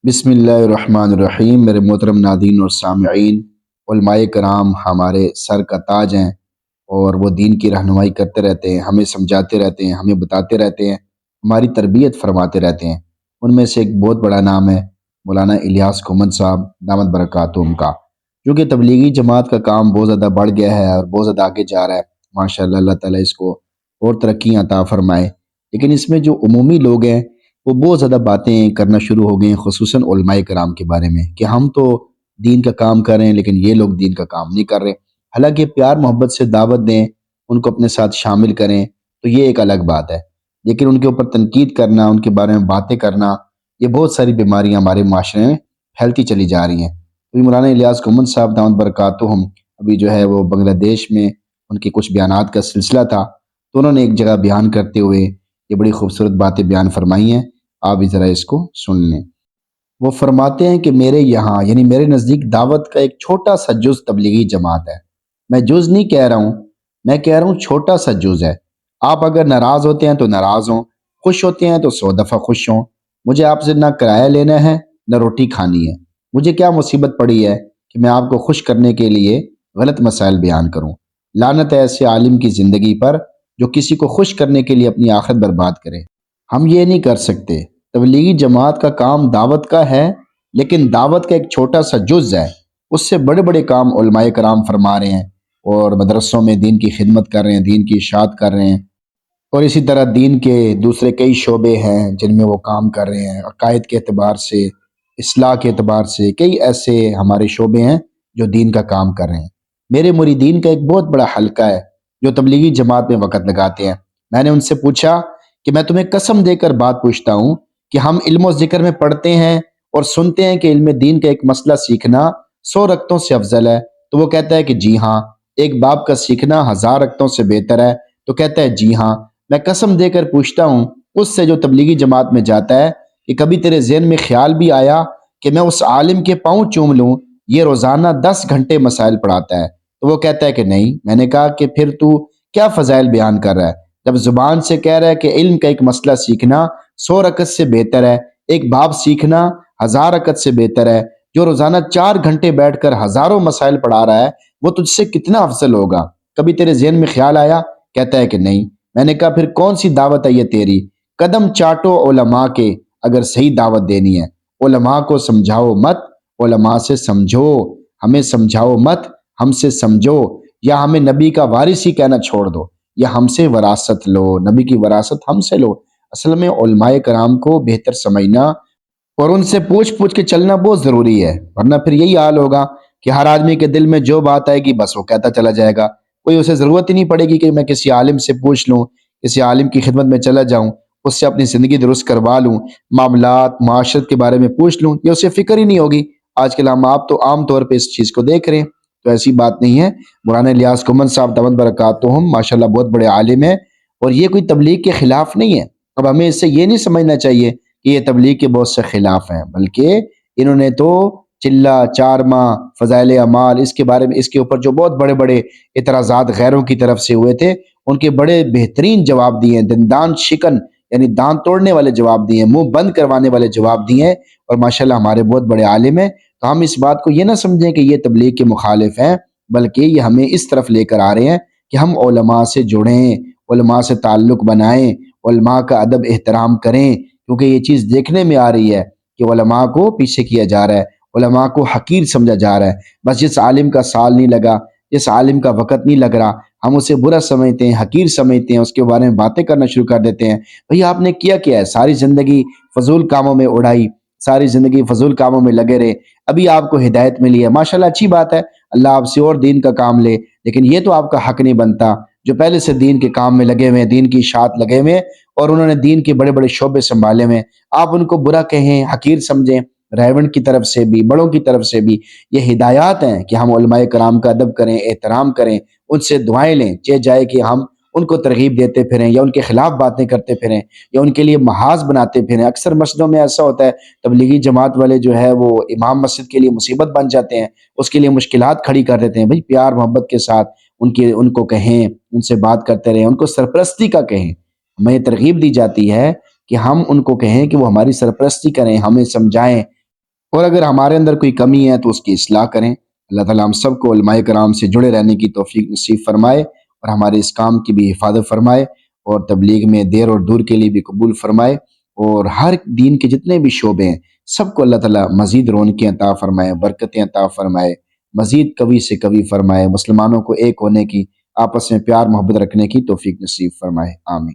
बिस्मिल्लाहिर्रहमानिर्रहीम। मेरे मोहतरम नादीन और सामईन, उलमाए कराम हमारे सर का ताज हैं और वो दीन की रहनुमाई करते रहते हैं, हमें समझाते रहते हैं, हमें बताते रहते हैं, हमारी तरबियत फरमाते रहते हैं। उनमें से एक बहुत बड़ा नाम है मौलाना इलियास कोमन साहब दामद बरकातुहू का, जो कि तबलीगी जमात का काम बहुत ज़्यादा बढ़ गया है और बहुत ज़्यादा आगे जा रहा है। माशाअल्लाह, अल्लाह ताला इसको और तरक्की अता फरमाए। लेकिन इसमें जो उमूमी लोग हैं वो बहुत ज़्यादा बातें करना शुरू हो गए हैं, खुसूसन उलमाए कराम के बारे में, कि हम तो दीन का काम कर रहे हैं लेकिन ये लोग दीन का काम नहीं कर रहे। हालांकि प्यार मोहब्बत से दावत दें, उनको अपने साथ शामिल करें, तो ये एक अलग बात है। लेकिन उनके ऊपर तनकीद करना, उनके बारे में बातें करना, ये बहुत सारी बीमारियां हमारे माशरे में फैलती चली जा रही हैं। तो मौलाना इलियास कोमन साहब दामद बरकातुहू अभी जो है वो बांग्लादेश में उनके कुछ बयानात का सिलसिला था, तो उन्होंने एक जगह बयान करते हुए ये बड़ी खूबसूरत बातें बयान फरमाई हैं। आप भी ज़रा इसको सुन लें। वो फरमाते हैं कि मेरे यहाँ यानी मेरे नज़दीक दावत का एक छोटा सा जुज़ तबलीगी जमात है। मैं जुज़ नहीं कह रहा हूँ, मैं कह रहा हूँ छोटा सा जुज़ है। आप अगर नाराज़ होते हैं तो नाराज़ हों, खुश होते हैं तो 100 दफ़ा खुश हों। मुझे आपसे ना किराया लेना है, ना रोटी खानी है। मुझे क्या मुसीबत पड़ी है कि मैं आपको खुश करने के लिए गलत मसाइल बयान करूँ। लानत है ऐसे आलिम की ज़िंदगी पर जो किसी को खुश करने के लिए अपनी आखिरत बर्बाद करे। हम ये नहीं कर सकते। तबलीगी जमात का काम दावत का है, लेकिन दावत का एक छोटा सा जुज़ है। उससे बड़े बड़े काम उलमाए कराम फरमा रहे हैं और मदरसों में दीन की खिदमत कर रहे हैं, दीन की इशाअत कर रहे हैं। और इसी तरह दीन के दूसरे कई शोबे हैं जिनमें वो काम कर रहे हैं। अकायद के अतबार से, इस्लाह के अतबार से कई ऐसे हमारे शोबे हैं जो दीन का काम कर रहे हैं। मेरे मुरीदीन का एक बहुत बड़ा हल्का है जो तबलीगी जमात में वक़्त लगाते हैं। मैंने उनसे पूछा कि मैं तुम्हें कसम देकर बात पूछता हूँ कि हम इल्म और ज़िक्र में पढ़ते हैं और सुनते हैं कि इल्म दीन का एक मसला सीखना 100 रकतों से अफजल है। तो वो कहता है कि जी हाँ। एक बाब का सीखना 1000 रकतों से बेहतर है। तो कहता है जी हाँ। मैं कसम देकर पूछता हूँ उससे जो तबलीगी जमात में जाता है कि कभी तेरे ज़हन में ख्याल भी आया कि मैं उस आलिम के पाँव चूम लूँ, ये रोज़ाना 10 घंटे मसाइल पढ़ाता है। तो वो कहता है कि नहीं। मैंने कहा कि फिर तू क्या फ़ज़ाइल बयान कर रहा है जब ज़ुबान से कह रहा है कि इल्म का एक मसला सीखना 100 रकत से बेहतर है, एक बाब सीखना 1000 रकत से बेहतर है। जो रोज़ाना 4 घंटे बैठकर हज़ारों मसाइल पढ़ा रहा है वो तुझसे कितना अफजल होगा। कभी तेरे ज़हन में ख्याल आया? कहता है कि नहीं। मैंने कहा फिर कौन सी दावत है ये तेरी? कदम चाटो उलमा के अगर सही दावत देनी है। उलमा को समझाओ मत, उलमा से समझो। हमें समझाओ मत, हमसे समझो। या हमें नबी का वारिस ही कहना छोड़ दो, या हमसे वरासत लो, नबी की वरासत हमसे लो। असल में उलमाए कराम को बेहतर समझना और उनसे पूछ पूछ के चलना बहुत ज़रूरी है, वरना फिर यही हाल होगा कि हर आदमी के दिल में जो बात आएगी बस वो कहता चला जाएगा। कोई उसे ज़रूरत ही नहीं पड़ेगी कि मैं किसी आलिम से पूछ लूँ, किसी आलिम की खिदमत में चला जाऊँ, उससे अपनी ज़िंदगी दुरुस्त करवा लूँ, मामलात माशरत के बारे में पूछ लूँ, ये उसे फ़िक्र ही नहीं होगी। आजकल हम आप तो आम तौर पर इस चीज़ को देख रहे हैं। तो ऐसी बात नहीं है। मौलाना इलियास कोमन साहब दामद बरकातुहू माशाल्लाह बहुत बड़े आलिम हैं और ये कोई तबलीग के ख़िलाफ़ नहीं है। अब हमें इससे ये नहीं समझना चाहिए कि ये तबलीग के बहुत से खिलाफ हैं, बल्कि इन्होंने तो चिल्ला चारमा फ़ज़ाइल अमाल इसके बारे में, इसके ऊपर जो बहुत बड़े बड़े इतराज़ात गैरों की तरफ से हुए थे, उनके बड़े बेहतरीन जवाब दिए हैं। दंदान शिकन यानी दांत तोड़ने वाले जवाब दिए हैं, मुंह बंद करवाने वाले जवाब दिए हैं। और माशाल्लाह हमारे बहुत बड़े आलिम हैं। तो हम इस बात को ये ना समझें कि ये तबलीग के मुखालिफ हैं, बल्कि ये हमें इस तरफ लेकर आ रहे हैं कि हम उलमा से जुड़ें, उलमा से ताल्लुक़ बनाएं, उलमा का अदब एहतराम करें। क्योंकि ये चीज़ देखने में आ रही है कि उलमा को पीछे किया जा रहा है, उलमा को हकीर समझा जा रहा है। बस जिस आलिम का साल नहीं लगा, जिस आलिम का वक़्त नहीं लग रहा, हम उसे बुरा समझते हैं, हकीर समझते हैं, उसके बारे में बातें करना शुरू कर देते हैं। भैया आपने किया क्या है? सारी ज़िंदगी फ़ज़ूल कामों में उड़ाई, सारी ज़िंदगी फ़ज़ूल कामों में लगे रहे, अभी आपको हिदायत मिली है, माशाल्लाह अच्छी बात है। अल्लाह आपसे और दीन का काम ले, लेकिन ये तो आपका हक़ नहीं बनता जो पहले से दीन के काम में लगे हुए हैं, दीन की इशाअत लगे हुए हैं और उन्होंने दीन के बड़े बड़े शोबे संभाले हुए हैं, आप उनको बुरा कहें, हकीर समझें। रहबन की तरफ से भी, बड़ों की तरफ से भी ये हिदायत हैं कि हम उलमाए कराम का अदब करें, एहतराम करें, उनसे दुआएं लें। चे जाए कि हम उनको तरगीब देते फिरें या उनके खिलाफ बातें करते फिरें या उनके लिए महाज बनाते फिरें। अक्सर मस्जिदों में ऐसा होता है, तबलीगी जमात वाले जो है वो इमाम मस्जिद के लिए मुसीबत बन जाते हैं, उसके लिए मुश्किलात खड़ी कर देते हैं। भाई प्यार मोहब्बत के साथ उनको कहें, उनसे बात करते रहें, उनको सरपरस्ती का कहें। हमें तरगीब दी जाती है कि हम उनको कहें कि वो हमारी सरपरस्ती करें, हमें समझाएं, اور اگر ہمارے اندر کوئی کمی ہے تو اس کی اصلاح کریں۔ اللہ تعالیٰ ہم سب کو علماء کرام سے جڑے رہنے کی توفیق نصیب فرمائے، اور ہمارے اس کام کی بھی حفاظت فرمائے، اور تبلیغ میں دیر اور دور کے لیے بھی قبول فرمائے، اور ہر دین کے جتنے بھی شعبے ہیں سب کو اللہ تعالیٰ مزید رونقیں عطا فرمائے، برکتیں عطا فرمائے، مزید قوی سے قوی فرمائے، مسلمانوں کو ایک ہونے کی، آپس میں پیار محبت رکھنے کی توفیق نصیب فرمائے۔ آمین۔